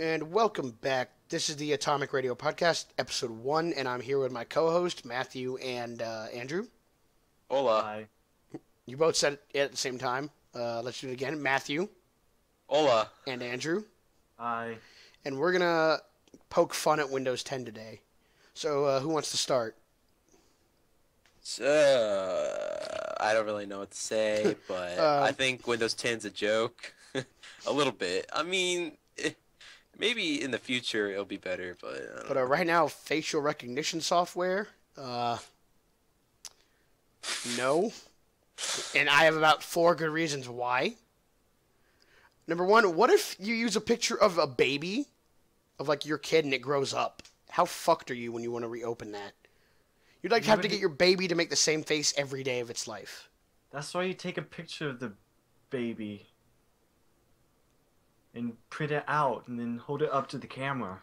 And welcome back. This is the Atomic Radio Podcast, episode 1, and I'm here with my co-host, Matthew and Andrew. Hola. Hi. You both said it at the same time. Let's do it again. Matthew. Hola. And Andrew. Hi. And we're going to poke fun at Windows 10 today. So, who wants to start? I don't really know what to say, but I think Windows 10's a joke. A little bit. I mean, maybe in the future it'll be better, but I don't know. Right now, facial recognition software, no. And I have about 4 good reasons why. Number 1, what if you use a picture of a baby, of like your kid, and it grows up? How fucked are you when you want to reopen that? You'd like to have to get your baby to make the same face every day of its life. That's why you take a picture of the baby and print it out and then hold it up to the camera.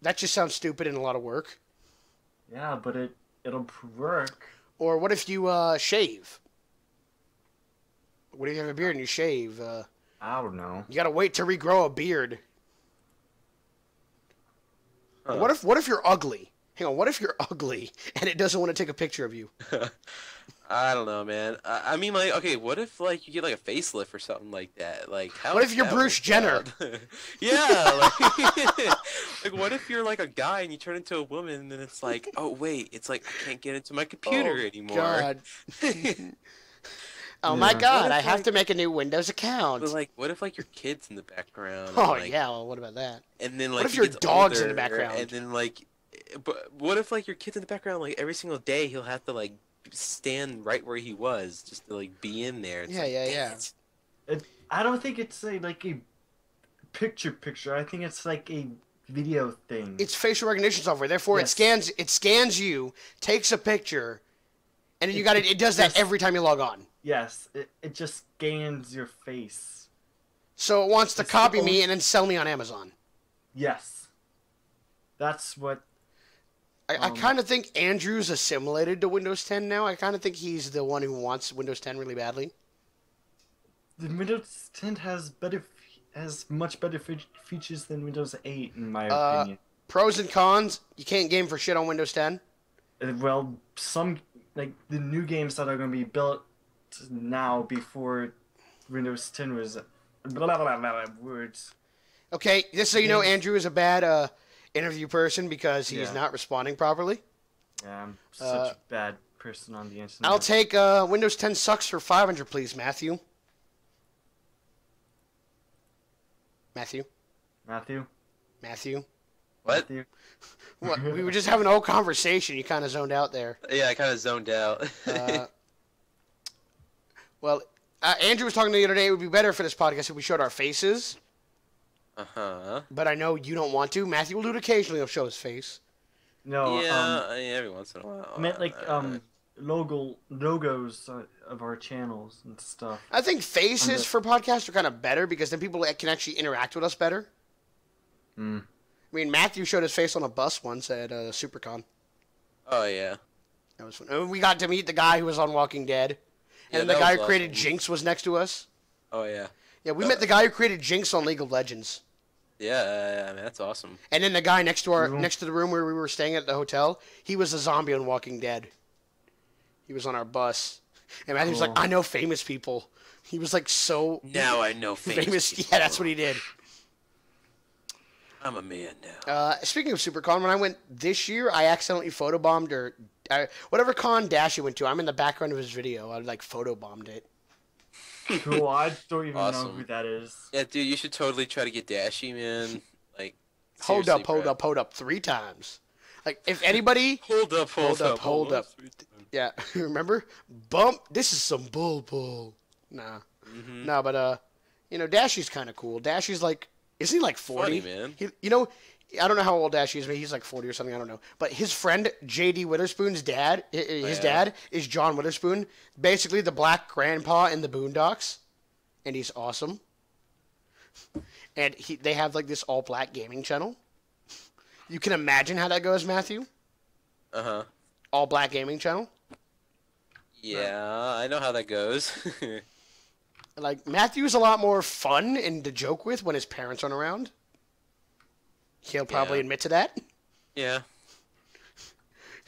That just sounds stupid and a lot of work. Yeah, but it'll work. Or what if you shave? What if you have a beard and you shave? I don't know. You gotta wait to regrow a beard. Huh. What if you're ugly? Hang on, what if you're ugly and it doesn't want to take a picture of you? I don't know, man. I mean, like, okay, what if, like, you get, like, a facelift or something like that? Like, how What does if you're that Bruce work Jenner? out? Yeah, like, like, what if you're, like, a guy and you turn into a woman and then it's like, oh, wait, it's like, I can't get into my computer anymore. God. Oh Yeah. my God, What if, I have like- to make a new Windows account. But, like, what if, like, your kid's in the background? Oh, and, like, yeah, well, what about that? And then, like, if he your gets dog's in the older, background? And then, like, but what if, like, your kid's in the background, like, every single day he'll have to, like, stand right where he was just to, like, be in there. It's Yeah, like, yeah, dang yeah. it. I don't think it's like a picture. I think it's like a video thing. It's facial recognition software, therefore Yes. it scans you, takes a picture, and then it does that Yes. every time you log on. Yes, it just scans your face. So it wants to It's copy the me only- and then sell me on Amazon. Yes. That's what. I kind of think Andrew's assimilated to Windows 10 now. I kind of think he's the one who wants Windows 10 really badly. The Windows 10 has much better features than Windows 8, in my opinion. Pros and cons, you can't game for shit on Windows 10. Well, some like the new games that are going to be built now before Windows 10 was words. Okay, just so you know, Games- Andrew is a bad interview person because he's Yeah. not responding properly. Yeah, I'm such a bad person on the internet. I'll take Windows 10 sucks for 500, please, Matthew. Matthew? Matthew. What? Matthew. What? We were just having a whole conversation. You kind of zoned out there. Yeah, I kind of zoned out. Well, Andrew was talking to me the other day. It would be better for this podcast if we showed our faces. Uh-huh. But I know you don't want to. Matthew will do it occasionally. He'll show his face. No, Yeah, every once in a while. I meant like logos of our channels and stuff. I think faces I'm the- for podcasts are kind of better because then people can actually interact with us better. Hmm. I mean, Matthew showed his face on a bus once at SuperCon. Oh, yeah. That was fun. And we got to meet the guy who was on Walking Dead. Yeah, And the that guy was who created awesome. Jinx was next to us. Oh, yeah. Yeah, we met the guy who created Jinx on League of Legends. Yeah, I mean, that's awesome. And then the guy next to Room. next to the room where we were staying at the hotel, he was a zombie on Walking Dead. He was on our bus. And Matthew was like, Cool. I know famous people. He was like so Now I know famous people. Yeah, that's what he did. I'm a man now. Speaking of SuperCon, when I went this year, I accidentally photobombed whatever con Dashy went to. I'm in the background of his video. I like photobombed it. Cool. I don't even know Awesome. who that is. Yeah, dude, you should totally try to get Dashy, man. Like, Hold seriously, up, bro. 3 times. Like, if anybody... Hold up. Hold up. Yeah, remember? Bump. This is some bull. Nah. Mm-hmm. Nah, but, Dashy's kind of cool. Dashy's like... Isn't he like 40? Funny, man. I don't know how old Dashy is. Maybe he's like 40 or something. I don't know. But his friend, J.D. Witherspoon's dad, his Yeah. dad is John Witherspoon. Basically the black grandpa in the Boondocks. And he's awesome. And they have like this all-black gaming channel. You can imagine how that goes, Matthew? Uh-huh. All-black gaming channel. Yeah, I know how that goes. Like, Matthew's a lot more fun and to joke with when his parents aren't around. He'll probably admit to that. Yeah.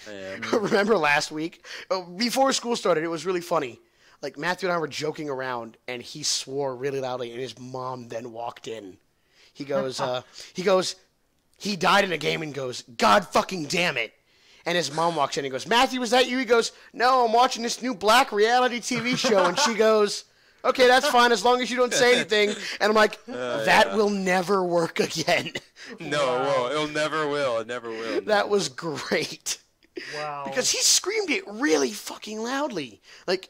Yeah. Remember last week? Before school started, it was really funny. Like, Matthew and I were joking around, and he swore really loudly, and his mom then walked in. He goes, he died in a game and goes, God fucking damn it. And his mom walks in and goes, Matthew, was that you? He goes, no, I'm watching this new black reality TV show. And she goes, okay, that's fine as long as you don't say anything. And I'm like, that will never work again. No, it won't. It'll never will. It never will. That was great. Wow. Because he screamed it really fucking loudly. Like,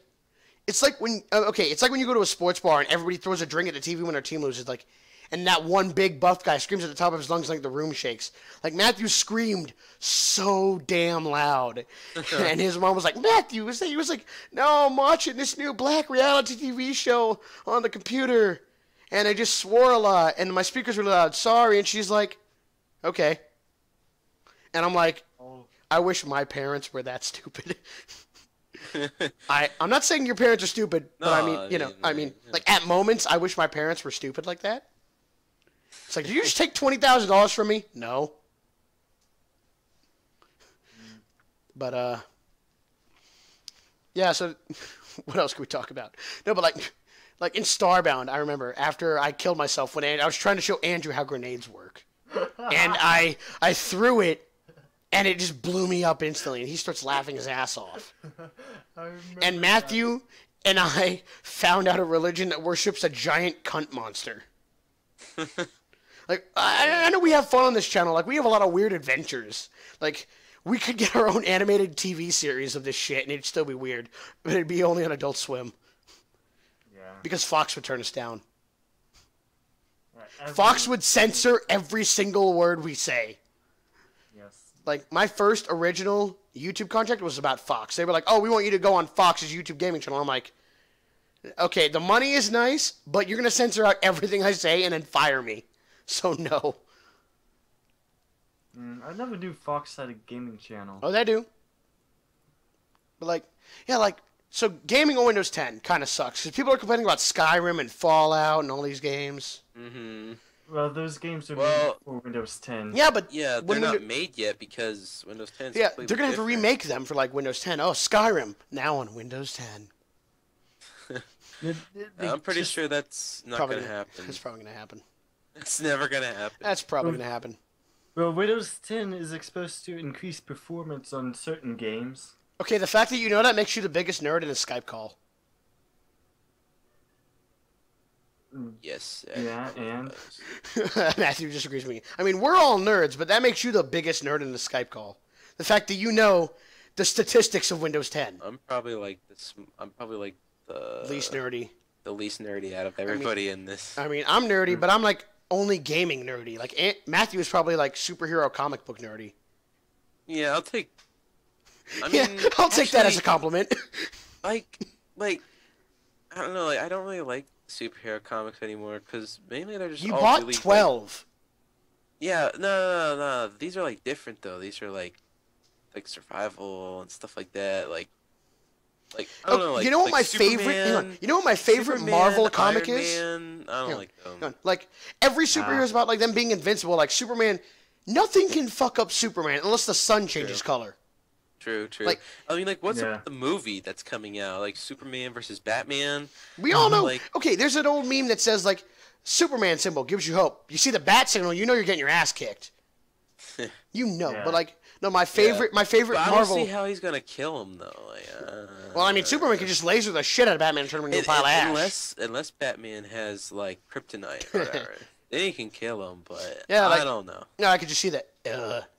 it's like when, it's like when you go to a sports bar and everybody throws a drink at the TV when their team loses. Like, and that one big buff guy screams at the top of his lungs like the room shakes. Like, Matthew screamed so damn loud. And his mom was like, Matthew, was that? He was like, no, I'm watching this new black reality TV show on the computer. And I just swore a lot. And my speakers were loud. Sorry. And she's like, okay. And I'm like, I wish my parents were that stupid. I'm not saying your parents are stupid, but I mean, like, at moments, I wish my parents were stupid like that. It's like, did you just take $20,000 from me? No. But, yeah, so what else can we talk about? No, but like in Starbound, I remember after I killed myself when I was trying to show Andrew how grenades work. And I threw it, and it just blew me up instantly, and he starts laughing his ass off. And Matthew and I found out a religion that worships a giant cunt monster. Like, I know we have fun on this channel. Like, we have a lot of weird adventures. Like, we could get our own animated TV series of this shit, and it'd still be weird. But it'd be only on Adult Swim. Yeah. Because Fox would turn us down. Right, Fox would censor every single word we say. Yes. Like, my first original YouTube contract was about Fox. They were like, oh, we want you to go on Fox's YouTube gaming channel. I'm like, okay, the money is nice, but you're going to censor out everything I say and then fire me. So, no. I never knew Fox had a gaming channel. Oh, they do. But, like, yeah, like, so gaming on Windows 10 kind of sucks. Because people are complaining about Skyrim and Fallout and all these games. Mm-hmm. Well, those games are made for Windows 10. Yeah, but... Yeah, they're not made yet because Windows 10 is yeah, completely they're going to have to different. remake them for, like, Windows 10. Oh, Skyrim, now on Windows 10. I'm pretty sure that's not going to happen. It's probably going to happen. It's never going to happen. That's probably going to happen. Well, Windows 10 is supposed to increase performance on certain games. Okay, the fact that you know that makes you the biggest nerd in a Skype call. Yes. Yeah, and? Matthew disagrees with me. I mean, we're all nerds, but that makes you the biggest nerd in the Skype call. The fact that you know the statistics of Windows 10. I'm probably like the Least nerdy. The least nerdy out of everybody in this. I mean, I'm nerdy, but I'm like only gaming nerdy. Like Matthew is probably like superhero comic book nerdy. Yeah, I'll take. I'll take that as a compliment. Like, I don't know. Like, I don't really like superhero comics anymore because mainly they're just. You all bought really, 12. Yeah, no. These are like different though. These are like survival and stuff like that. Like I don't know. Like, you know what my Superman, favorite? Hang on. You know what my favorite Superman, Marvel comic Iron is? Man, I don't like them. Hang on. Like every superhero is about like them being invincible. Like Superman, nothing can fuck up Superman unless the sun changes color. True. Like, I mean, like, what's up with the movie that's coming out? Like Superman versus Batman. We all know. Like, okay, there's an old meme that says like Superman symbol gives you hope. You see the bat signal, you know you're getting your ass kicked. You know, but like. No, my favorite but I Marvel. don't see how he's gonna kill him though. Like, well, I mean, Superman can just laser the shit out of Batman and turn him into a pile of ash. Unless Batman has like kryptonite or whatever, then he can kill him. But yeah, like, I don't know. No, I could just see that.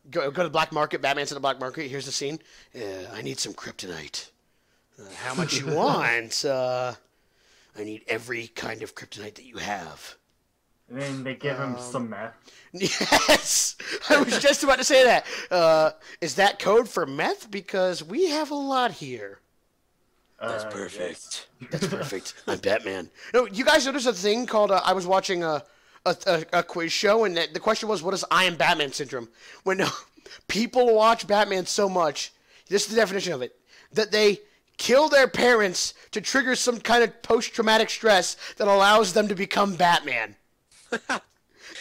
Go to the black market. Batman's in the black market. Here's the scene. I need some kryptonite. How much you want? I need every kind of kryptonite that you have. And then they give him some meth. Yes! I was just about to say that. Is that code for meth? Because we have a lot here. That's perfect. Yes. That's perfect. I'm Batman. No, you guys notice a thing called, I was watching a quiz show, and the question was, what is I am Batman syndrome? When people watch Batman so much, this is the definition of it, that they kill their parents to trigger some kind of post-traumatic stress that allows them to become Batman.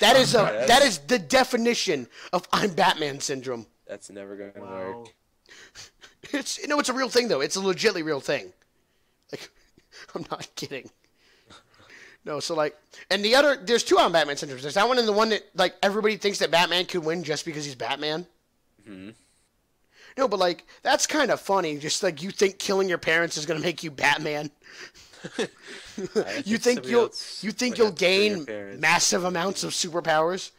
That is the definition of I'm Batman syndrome. That's never going to work. It's a real thing though. It's a legitimately real thing. Like, I'm not kidding. No, so like, and there's two on Batman syndromes. There's that one and the one that like everybody thinks that Batman could win just because he's Batman. Mm-hmm. No, but like that's kind of funny. Just like you think killing your parents is gonna make you Batman. you think you'll gain massive amounts of superpowers.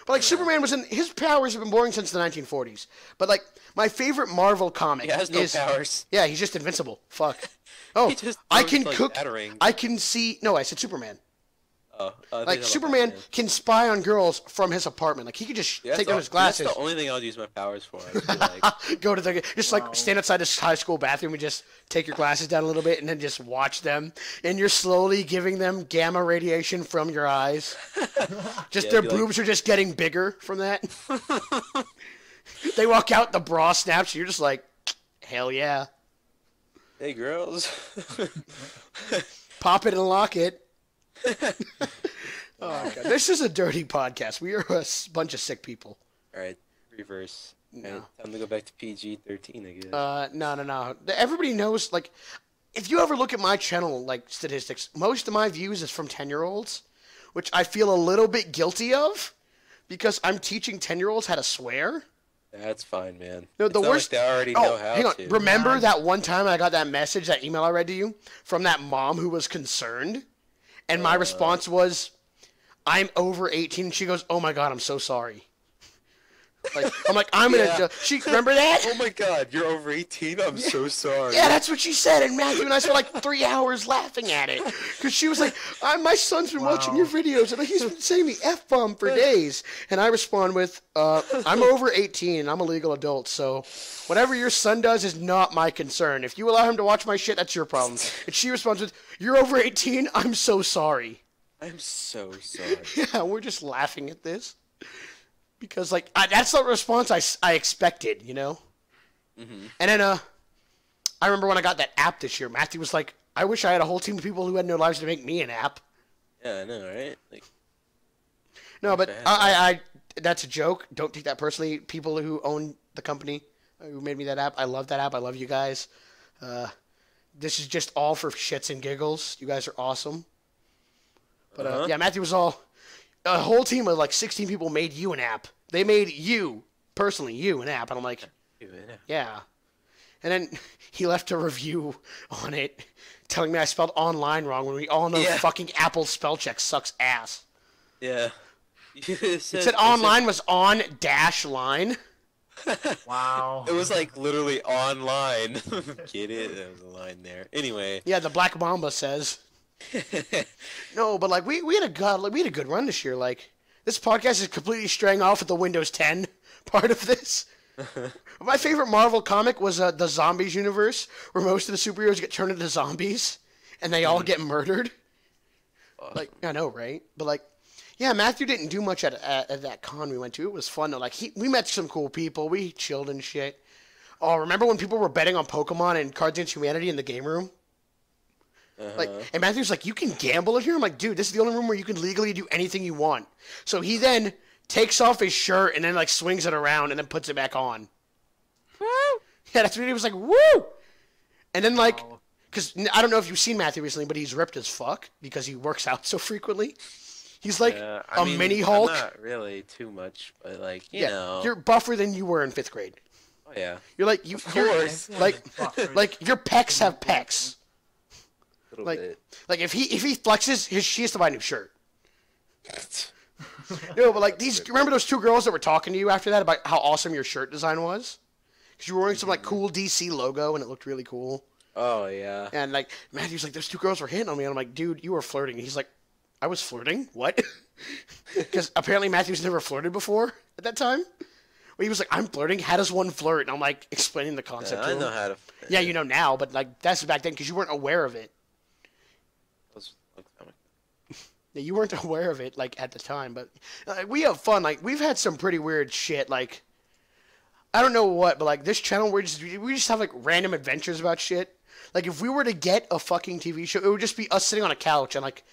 But like Superman his powers have been boring since the 1940s. But like my favorite Marvel comic he has no powers. Yeah, he's just invincible. Fuck. Oh, I can cook. Batarangs. I can see. No, I said Superman. Oh, like Superman can spy on girls from his apartment. Like he could just take down his glasses. That's the only thing I'll use my powers for. I feel like. Go to like stand outside this high school bathroom and just take your glasses down a little bit and then just watch them. And you're slowly giving them gamma radiation from your eyes. Just their boobs are just getting bigger from that. They walk out, the bra snaps. You're just like, hell yeah. Hey girls. Pop it and lock it. Oh god, this is a dirty podcast. We are a bunch of sick people. All right, reverse. No. Right, time to go back to PG-13, I guess. No. Everybody knows. Like, if you ever look at my channel, like statistics, most of my views is from 10-year-olds, which I feel a little bit guilty of, because I'm teaching 10-year-olds how to swear. That's fine, man. No, the worst. Like they already know how hang on. to. Remember that one time I got that message, that email I read to you, from that mom who was concerned? And my response was, I'm over 18. And she goes, oh my God, I'm so sorry. Like, I'm like, I'm going to, remember that? Oh my God, you're over 18? I'm so sorry. Yeah, that's what she said. And Matthew and I spent like 3 hours laughing at it. Because she was like, my son's been watching your videos and he's been saying the F-bomb for days. And I respond with, I'm over 18 and I'm a legal adult. So whatever your son does is not my concern. If you allow him to watch my shit, that's your problem. And she responds with, you're over 18? I'm so sorry. I'm so sorry. Yeah, we're just laughing at this. Because, like, that's the response I expected, you know? Mm-hmm. And then, I remember when I got that app this year, Matthew was like, I wish I had a whole team of people who had no lives to make me an app. Yeah, I know, right? Like, no, but I that's a joke. Don't take that personally. People who own the company who made me that app, I love that app. I love you guys. This is just all for shits and giggles. You guys are awesome. But, yeah, Matthew was all... A whole team of like 16 people made you an app. They made you, personally, an app. And I'm like, yeah. And then he left a review on it telling me I spelled online wrong when we all know fucking Apple spell check sucks ass. Yeah. It said online was on dash line. Wow. It was like literally online. Get it? There was a line there. Anyway. Yeah, the Black Mamba says. No, but like we had a good run this year. Like this podcast is completely straying off at the Windows 10 part of this. My favorite Marvel comic was the Zombies universe, where most of the superheroes get turned into zombies and they all get murdered. Awesome. Like I know, right? But like, yeah, Matthew didn't do much at that con we went to. It was fun though. Like we met some cool people. We chilled and shit. Oh, remember when people were betting on Pokemon and Cards Against Humanity in the game room? Like, and Matthew's like, you can gamble in here? I'm like, dude, this is the only room where you can legally do anything you want. So he then takes off his shirt and then, like, swings it around and then puts it back on. Woo! Yeah, that's what he was like, woo! And then, like, because I don't know if you've seen Matthew recently, but he's ripped as fuck because he works out so frequently. He's like a mini Hulk. Not really too much, but, like, you know. You're buffer than you were in 5th grade. Oh, yeah. You're like, of course. Like, your pecs have pecs. Like if he flexes, she has to buy a new shirt. No, but like remember those 2 girls that were talking to you after that about how awesome your shirt design was? Because you were wearing some like cool DC logo and it looked really cool. Oh yeah. And like Matthew's like, those 2 girls were hitting on me, and I'm like, dude, you were flirting. And he's like, I was flirting? What? Because apparently Matthew's never flirted before at that time. Well, he was like, I'm flirting. How does one flirt? And I'm like explaining the concept to him. I know how to. Yeah, you know now, but like that's back then because you weren't aware of it. Yeah, you weren't aware of it, like, at the time, but we have fun. Like, we've had some pretty weird shit, like, I don't know what, but, like, this channel, we just have, like, random adventures about shit. Like, if we were to get a fucking TV show, it would just be us sitting on a couch and, like,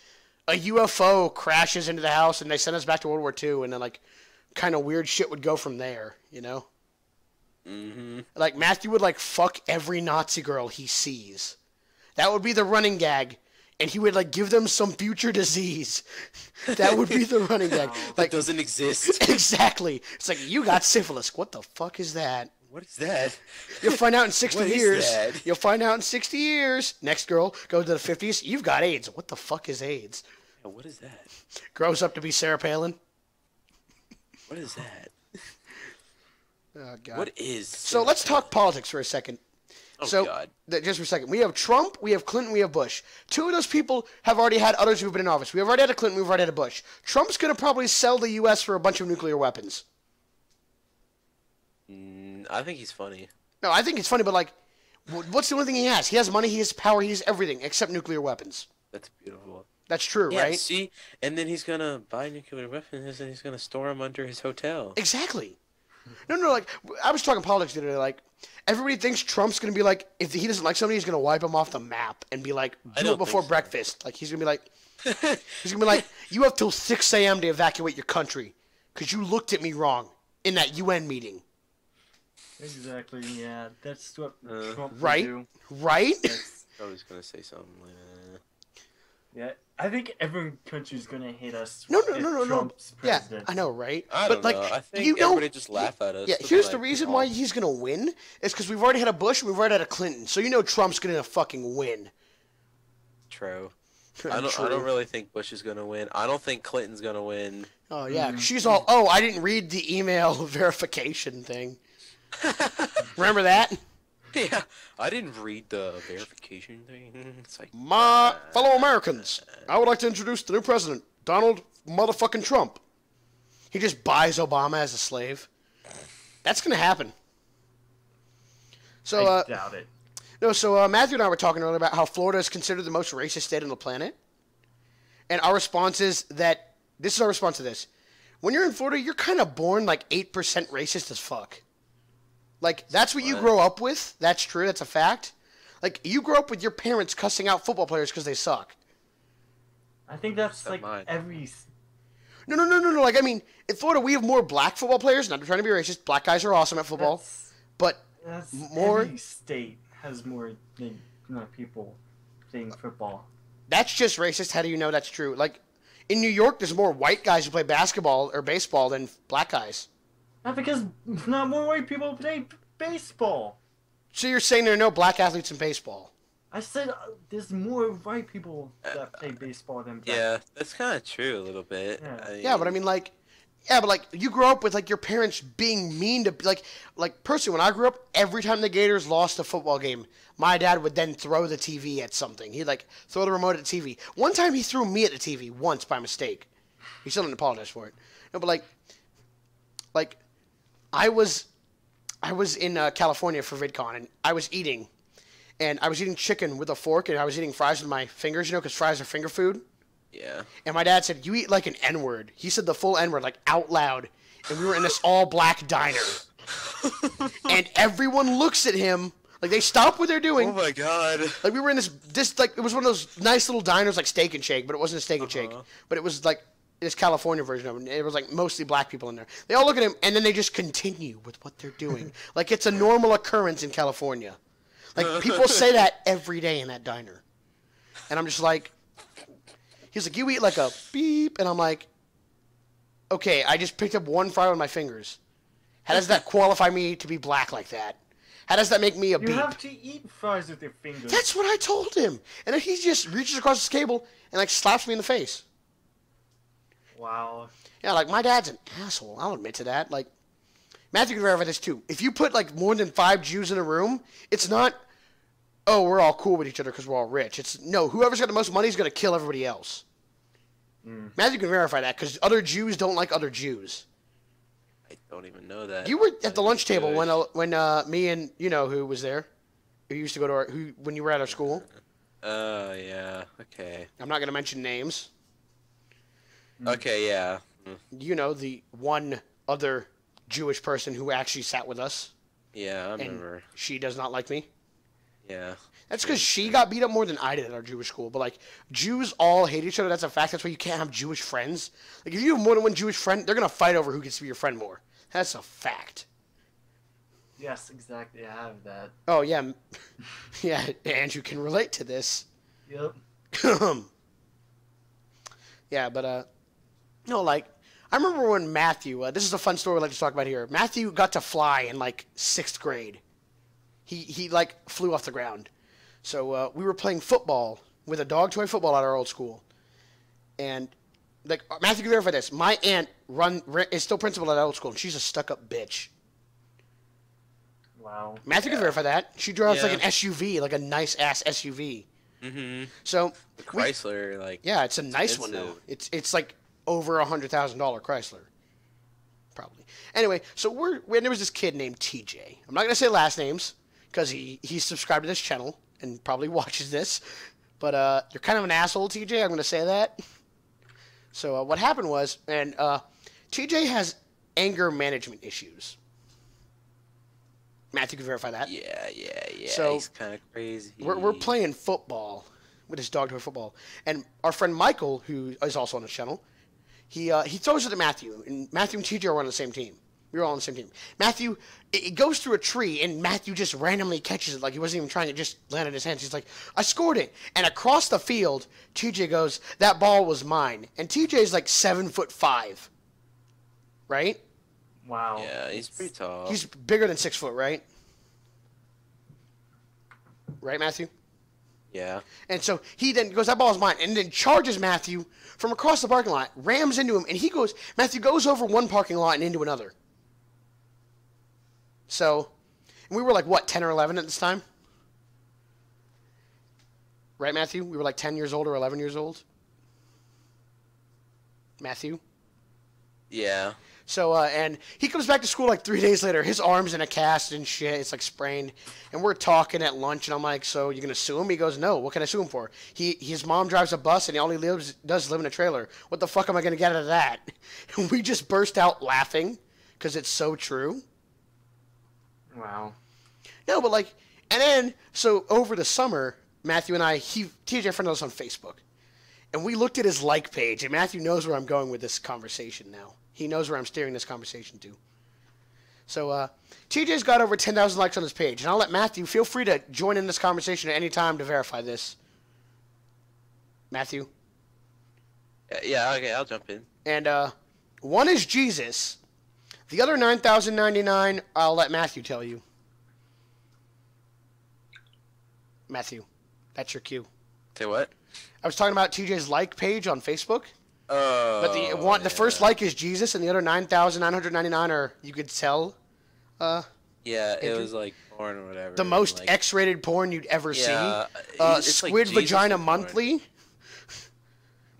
a UFO crashes into the house and they send us back to World War II and then, like, kind of weird shit would go from there, you know? Mm-hmm. Like, Matthew would, like, fuck every Nazi girl he sees. That would be the running gag. And he would, like, give them some future disease. That would be the running gag. Like, It doesn't exist. exactly. It's like, you got syphilis. What the fuck is that? What is that? You'll find out in 60 What is years. that? You'll find out in 60 years. Next girl, go to the 50s. You've got AIDS. What the fuck is AIDS? Yeah, what is that? Grows up to be Sarah Palin. What is that? Oh, God. What is? So let's talk politics for a second. Oh, God. Just for a second. We have Trump, we have Clinton, we have Bush. Two of those people have already had others who've been in office. We've already had a Clinton, we've already had a Bush. Trump's going to probably sell the U.S. for a bunch of nuclear weapons. I think he's funny. No, I think it's funny, but, like, what's the only thing he has? He has money, he has power, he has everything except nuclear weapons. That's beautiful. That's true, Yeah, right? see? And then he's going to buy nuclear weapons and he's going to store them under his hotel. Exactly. No, like, I was talking politics the other day, like, everybody thinks Trump's going to be like, if he doesn't like somebody, he's going to wipe him off the map and be like, I do don't it before think so. breakfast. Like, he's going to be like, you have till 6 a.m. to evacuate your country because you looked at me wrong in that UN meeting. Exactly. Yeah, that's what Trump would Right? do. Right? I was going to say something like Yeah, I think every country's gonna hate us. No. if Trump's Yeah, president. I know, right? I but, don't like, know. I think you know, everybody just laugh at us. yeah, They'll be here's the like, reason "Oh, why he's going to win is because we've already had a Bush and we've already had a Clinton. So you know Trump's going to fucking win. True. I don't True. really think Bush is going to win. I don't think Clinton's going to win. Oh, yeah. She's all, I didn't read the email verification thing. Remember that? Yeah, I didn't read the verification thing. It's like, My fellow Americans, I would like to introduce the new president, Donald motherfucking Trump. He just buys Obama as a slave. That's going to happen. So, I doubt it. no, so Matthew and I were talking earlier about how Florida is considered the most racist state on the planet. And our response is that, this is our response to this. When you're in Florida, you're kind of born like 8% racist as fuck. Like, that's what you grow up with. That's true. That's a fact. Like, you grow up with your parents cussing out football players because they suck. I think that's like mine. every. No. Like, I mean, in Florida, we have more black football players. Not trying to be racist. Black guys are awesome at football. But That's more. Every state has more than people playing football. That's just racist. How do you know that's true? Like, in New York, there's more white guys who play basketball or baseball than black guys. Not because not more white people play baseball. So you're saying there are no black athletes in baseball? I said there's more white people that play baseball than black. yeah, that's kind of true a little bit. Yeah. Yeah, but I mean, like, you grow up with, like, your parents being mean to, like, personally, when I grew up, every time the Gators lost a football game, my dad would then throw the TV at something. He'd, like, throw the remote at the TV. One time he threw me at the TV once by mistake. He still didn't apologize for it. No, but, like, I was in California for VidCon, and I was eating chicken with a fork, and I was eating fries with my fingers, because fries are finger food. Yeah. And my dad said, "You eat like an N-word." He said the full N-word, like, out loud. And we were in this all-black diner. And everyone looks at him, like, they stop what they're doing. Oh, my God. Like, we were in this, like, it was one of those nice little diners, like Steak and Shake, but it wasn't a Steak and Shake. But it was, like, this California version of it. It was, like, mostly black people in there. They all look at him, and then they just continue with what they're doing. Like, it's a normal occurrence in California. Like, people say that every day in that diner. And I'm just like... He's like, "You eat like a beep," and I'm like, "Okay, I just picked up one fry with my fingers. How does that qualify me to be black like that? How does that make me a beep?" You have to eat fries with your fingers. That's what I told him. And then he just reaches across the table and, like, slaps me in the face. Wow. Yeah, like, my dad's an asshole. I'll admit to that. Like, Matthew can verify this too. If you put, like, more than 5 Jews in a room, it's not, oh, we're all cool with each other because we're all rich. It's, no, whoever's got the most money is going to kill everybody else. Matthew can verify that because other Jews don't like other Jews. I don't even know that. You were at the lunch table Jewish. when me and, who was there, who used to go to when you were at our school. Oh, yeah. Okay. I'm not going to mention names. Okay, yeah. You know, the one other Jewish person who actually sat with us. Yeah, I And remember. she does not like me. Yeah. That's because she got beat up more than I did at our Jewish school. But, like, Jews all hate each other. That's a fact. That's why you can't have Jewish friends. Like, if you have more than one Jewish friend, they're going to fight over who gets to be your friend more. That's a fact. Yes, exactly. I have that. Oh, yeah. Yeah, Andrew can relate to this. Yep. Yeah, but, no, like, I remember when Matthew, this is a fun story I'd like to talk about here. Matthew got to fly in, like, 6th grade. He like, flew off the ground. So we were playing football with a dog toy football at our old school. And, like, Matthew can verify this. My aunt is still principal at that old school, and she's a stuck-up bitch. Wow. Matthew can verify that. She drives, like, an SUV, like a nice-ass SUV. Mm-hmm. So, The Chrysler, like... Yeah, it's a nice one, though. It's like, over $100,000 Chrysler. Probably. Anyway, so there was this kid named TJ. I'm not going to say last names, because he's subscribed to this channel and probably watches this. But you're kind of an asshole, TJ. I'm going to say that. So what happened was, and TJ has anger management issues. Matthew can verify that. Yeah. So, he's kind of crazy. We're playing football with his dog toy football. And our friend Michael, who is also on the channel, he throws it at Matthew. And Matthew and TJ are on the same team. We were all on the same team. Matthew, it goes through a tree, and Matthew just randomly catches it like he wasn't even trying. It just landed in his hands. He's like, I scored it. And across the field, TJ goes, that ball was mine. And TJ's like 7'5", right? Wow. Yeah, he's pretty tall. He's bigger than 6 foot, right? Right, Matthew? Yeah. And so he then goes, that ball's mine, and then charges Matthew from across the parking lot, rams into him, and Matthew goes over one parking lot and into another. So, and we were like, what, 10 or 11 at this time? Right, Matthew? We were like 10 years old or 11 years old? Matthew? Yeah. So, and he comes back to school like 3 days later. His arm's in a cast and shit. It's like sprained. And we're talking at lunch, and I'm like, so you going to sue him? He goes, no. What can I sue him for? His mom drives a bus, and all he does live in a trailer. What the fuck am I going to get out of that? And we just burst out laughing because it's so true. Wow. No, but like, and then, so over the summer, Matthew and I, TJ friended us on Facebook. And we looked at his like page, and Matthew knows where I'm going with this conversation now. He knows where I'm steering this conversation to. So, TJ's got over 10,000 likes on his page, and I'll let Matthew, feel free to join in this conversation at any time to verify this. Matthew? Yeah, okay, I'll jump in. And, one is Jesus. The other 9,099, I'll let Matthew tell you. Matthew, that's your cue. Say what? I was talking about TJ's like page on Facebook. Oh. But the first like is Jesus, and the other 9,999 are, you could tell. Yeah, it Andrew? was like porn or whatever. The most like, X-rated porn you'd ever see. it's like Squid Jesus Vagina porn. Monthly.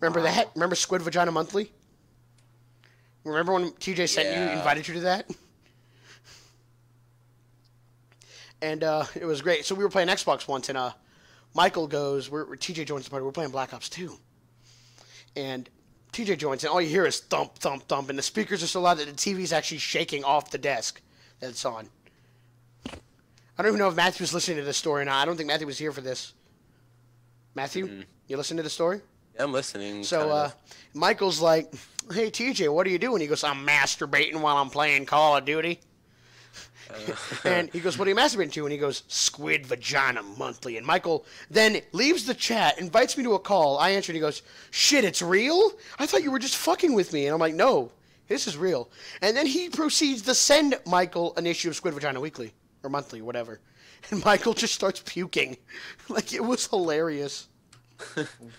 Remember that? Remember Squid Vagina Monthly? Remember when TJ sent you, invited you to that? And it was great. So we were playing Xbox once, and Michael goes, TJ joins the party. We're playing Black Ops 2. And TJ joins, and all you hear is thump, thump, thump, and the speakers are so loud that the TV's actually shaking off the desk that it's on. I don't even know if Matthew was listening to this story or not. I don't think Matthew was here for this. Matthew, you listen to the story? Yeah, I'm listening. So Michael's like, hey, TJ, what are you doing? He goes, I'm masturbating while I'm playing Call of Duty. And he goes, what are you masturbating to? And he goes, Squid Vagina Monthly. And Michael then leaves the chat, invites me to a call. I answer, and he goes, shit, it's real? I thought you were just fucking with me. And I'm like, no, this is real. And then he proceeds to send Michael an issue of Squid Vagina Weekly, or Monthly, whatever. And Michael just starts puking. Like, it was hilarious.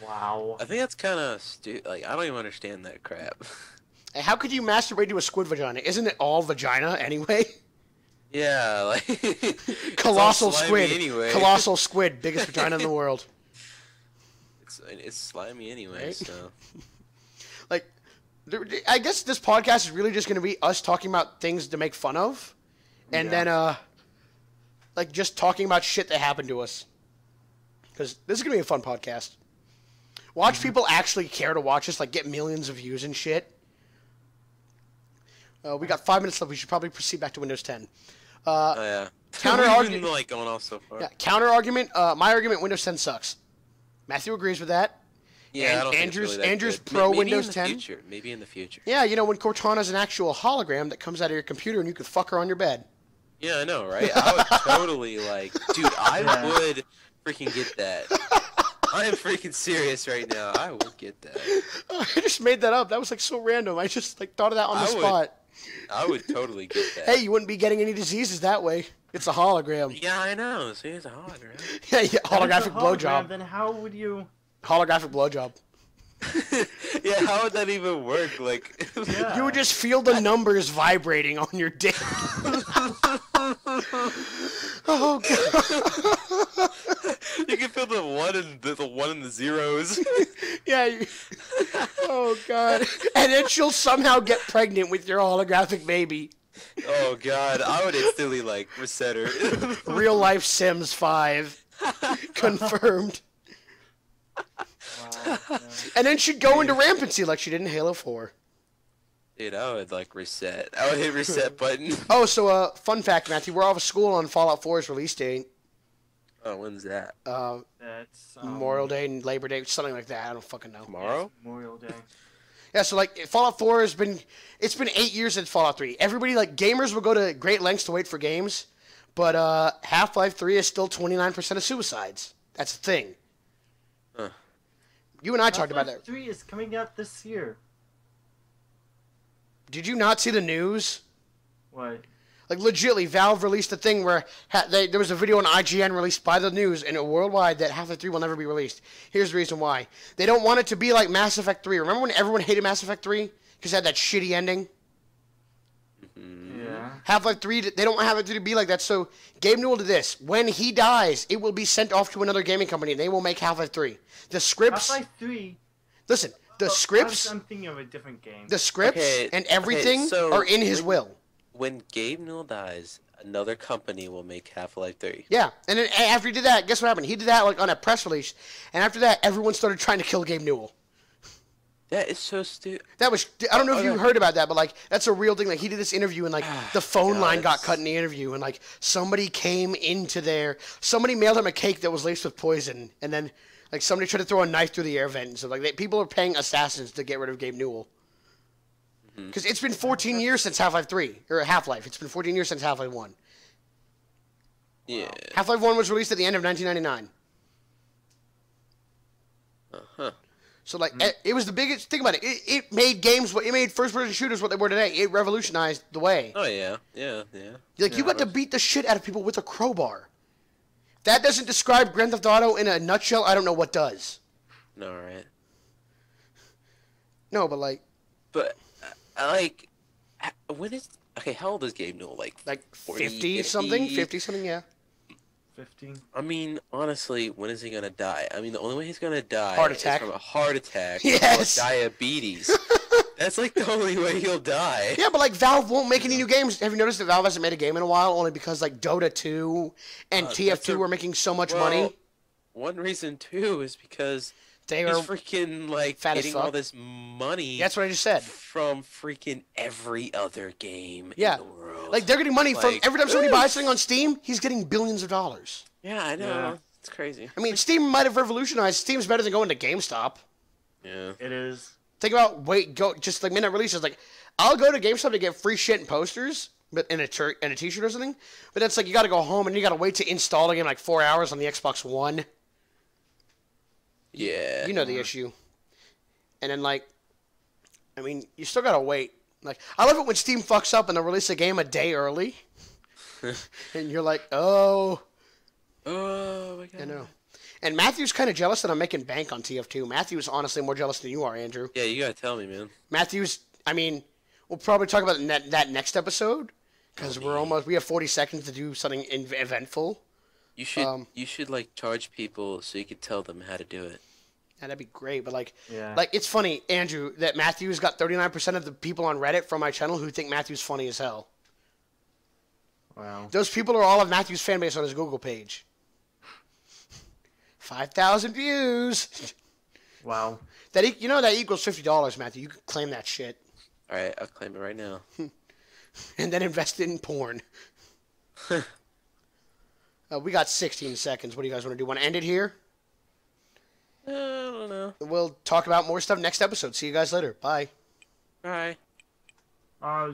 Wow. I think that's kind of stupid. Like, I don't even understand that crap. How could you masturbate to a squid vagina? Isn't it all vagina anyway? Yeah, like Colossal it's all squid. slimy anyway. Colossal squid, biggest vagina in the world. It's slimy anyway, Right? so. Like, I guess this podcast is really just going to be us talking about things to make fun of, and then like just talking about shit that happened to us. Because this is going to be a fun podcast. Watch people actually care to watch us, like get millions of views and shit. We got 5 minutes left. We should probably proceed back to Windows 10. Oh yeah. Counter We've argument. been, like, going off so far. Yeah, counter argument. My argument: Windows 10 sucks. Matthew agrees with that. Yeah, I don't think Andrew's it's really that Andrew's good. pro Maybe Windows in the 10. Future. Maybe in the future. Yeah, you know when Cortana's an actual hologram that comes out of your computer and you can fuck her on your bed. Yeah, I know, right? I would totally dude, I would freaking get that. I am freaking serious right now. I would get that. I just made that up. That was like so random. I just like thought of that on the spot. I would totally get that. Hey, you wouldn't be getting any diseases that way. It's a hologram. Yeah, I know. See, it's a hologram. Yeah, holographic hologram, blowjob. Then how would you? Holographic blowjob. Yeah, how would that even work? Like, Yeah. You would just feel the numbers vibrating on your dick. Oh god. you can feel the one and the zeros. Yeah. Oh god. And then she'll somehow get pregnant with your holographic baby. Oh god, I would instantly reset her. Real life Sims 5. Confirmed. Wow, yeah. And then she'd go into rampancy like she did in Halo 4. Dude, I would reset. I would hit reset button. Oh, so fun fact, Matthew, we're off of school on Fallout 4's release date. Oh, when's that? That's Memorial Day and Labor Day, something like that. I don't fucking know. Tomorrow? Memorial Day. Yeah, so Fallout 4 has been 8 years since Fallout 3. Everybody gamers will go to great lengths to wait for games, but Half-Life 3 is still 29% of suicides. That's the thing. Huh. You and I talked about that. 3 is coming out this year. Did you not see the news? What? Like legitly, Valve released a thing where there was a video on IGN released by the news and worldwide that Half-Life 3 will never be released. Here's the reason why. They don't want it to be like Mass Effect 3. Remember when everyone hated Mass Effect 3? Because it had that shitty ending? Yeah. Half-Life 3, they don't have it to be like that. So Gabe Newell did this. When he dies, it will be sent off to another gaming company and they will make Half-Life 3. The scripts... Half-Life 3... Listen, the scripts... I'm thinking of a different game. The scripts and everything are in his will. When Gabe Newell dies, another company will make Half-Life 3. Yeah, and then after he did that, guess what happened? He did that on a press release, and after that, everyone started trying to kill Gabe Newell. That is so stupid. That was, I don't know if you heard about that, but that's a real thing. He did this interview, and the phone line got cut in the interview, and somebody came into there, somebody mailed him a cake that was laced with poison, and then somebody tried to throw a knife through the air vent, and so people are paying assassins to get rid of Gabe Newell. Because it's been 14 years since Half-Life 3, or Half-Life. It's been 14 years since Half-Life 1. Yeah. Half-Life 1 was released at the end of 1999. Uh-huh. So, it was the biggest... Think about it. It made games... It made first-person shooters what they were today. It revolutionized the way. Oh, yeah. Yeah. You got to beat the shit out of people with a crowbar. If that doesn't describe Grand Theft Auto in a nutshell, I don't know what does. No, right. No, but But... when is... Okay, how old is Gabe Newell? 40, 50 something? 50 something, yeah. 15. I mean, honestly, when is he gonna die? I mean, the only way he's gonna die Heart attack. is from a heart attack Yes. or diabetes. That's the only way he'll die. Yeah, but Valve won't make any new games. Have you noticed that Valve hasn't made a game in a while? Only because Dota 2 and TF2 were making so much money. One reason, too, is because They he's are freaking, fat as getting fuck. all this money That's what I just said. from freaking every other game Yeah. in the world. They're getting money from every time somebody buys something on Steam, he's getting billions of dollars. Yeah, I know. Yeah. It's crazy. I mean, Steam might have revolutionized. Steam's better than going to GameStop. Yeah. It is. Think about just midnight releases. I'll go to GameStop to get free shit and posters, but in a t-shirt or something. But that's you got to go home and you got to wait to install the game 4 hours on the Xbox One. Yeah. You know the issue. And then I mean, you still gotta wait. I love it when Steam fucks up and they'll release a game a day early, and you're like, oh. Oh my god. I know. And Matthew's kind of jealous that I'm making bank on TF2. Matthew's honestly more jealous than you are, Andrew. Yeah, you gotta tell me, man. Matthew's, I mean, we'll probably talk about that next episode, because we have 40 seconds to do something eventful. You should charge people so you could tell them how to do it. Yeah, that'd be great, but Yeah. it's funny, Andrew, that Matthew's got 39% of the people on Reddit from my channel who think Matthew's funny as hell. Wow. Those people are all of Matthew's fan base on his Google page. 5,000 views. Wow. That equals $50, Matthew. You can claim that shit. All right, I'll claim it right now. And then invest it in porn. We got 16 seconds. What do you guys want to do? Want to end it here? I don't know. We'll talk about more stuff next episode. See you guys later. Bye. Bye. Uh,